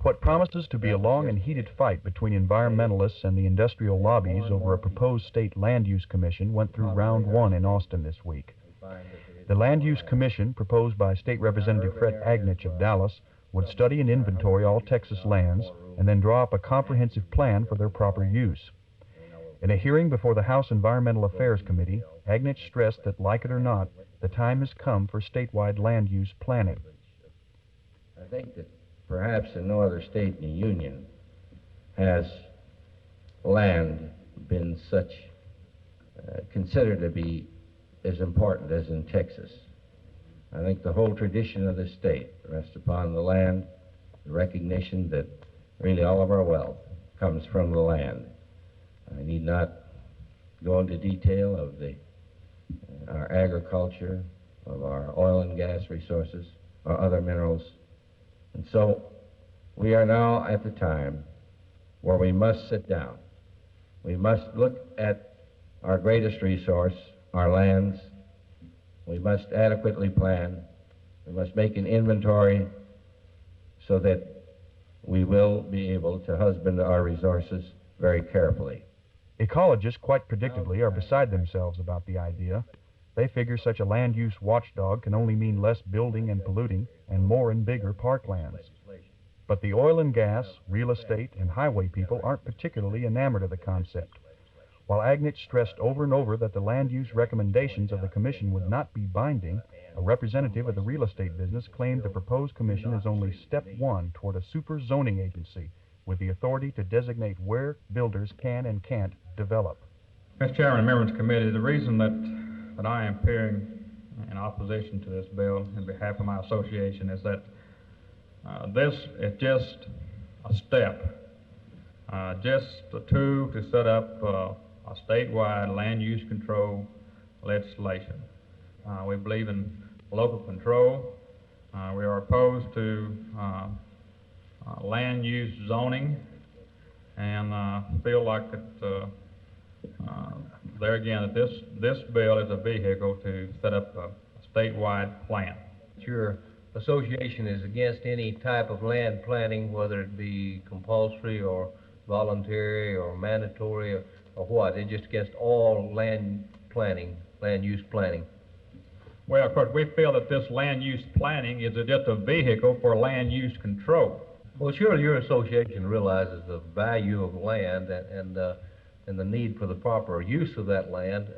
What promises to be a long and heated fight between environmentalists and the industrial lobbies over a proposed state land use commission went through round one in Austin this week. The Land Use Commission, proposed by State Representative Fred Agnich of Dallas, would study and inventory all Texas lands and then draw up a comprehensive plan for their proper use. In a hearing before the House Environmental Affairs Committee, Agnich stressed that, like it or not, the time has come for statewide land use planning. I think that perhaps in no other state in the Union has land been considered to be as important as in Texas. I think the whole tradition of the state rests upon the land, the recognition that really all of our wealth comes from the land. I need not go into detail of our agriculture, of our oil and gas resources, or other minerals. And so we are now at the time where we must sit down. We must look at our greatest resource, our lands. We must adequately plan. We must make an inventory so that we will be able to husband our resources very carefully. Ecologists, quite predictably, are beside themselves about the idea. They figure such a land use watchdog can only mean less building and polluting and more and bigger parklands. But the oil and gas, real estate, and highway people aren't particularly enamored of the concept. While Agnich stressed over and over that the land use recommendations of the commission would not be binding, a representative of the real estate business claimed the proposed commission is only step one toward a super zoning agency with the authority to designate where builders can and can't develop. Mr. Chairman and members of the committee, the reason that I am appearing in opposition to this bill on behalf of my association is that this is just a step, just a tool to set up a statewide land use control legislation. We believe in local control. We are opposed to land use zoning, and feel like that there again that this bill is a vehicle to set up a statewide plan. Your association is against any type of land planning, whether it be compulsory or voluntary or mandatory or what? It's just against all land planning, land use planning. Well, of course, we feel that this land use planning is just a vehicle for land use control. Well, surely your association realizes the value of land and the need for the proper use of that land.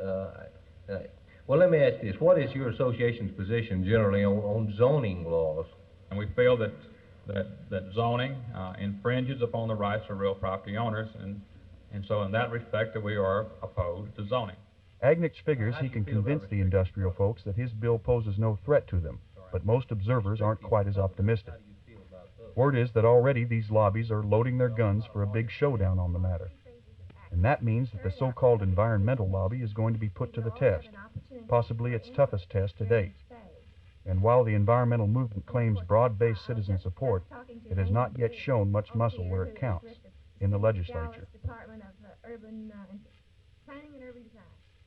Well, let me ask you this. What is your association's position generally on zoning laws? And we feel that zoning infringes upon the rights of real property owners, and so in that respect that we are opposed to zoning. Agnich figures he can convince the industrial folks that his bill poses no threat to them, but most observers aren't quite as optimistic. Word is that already these lobbies are loading their guns for a big showdown on the matter. And that means that the so-called environmental lobby is going to be put to the test, possibly its toughest test to date. And while the environmental movement claims broad-based citizen support, it has not yet shown much muscle where it counts, in the legislature.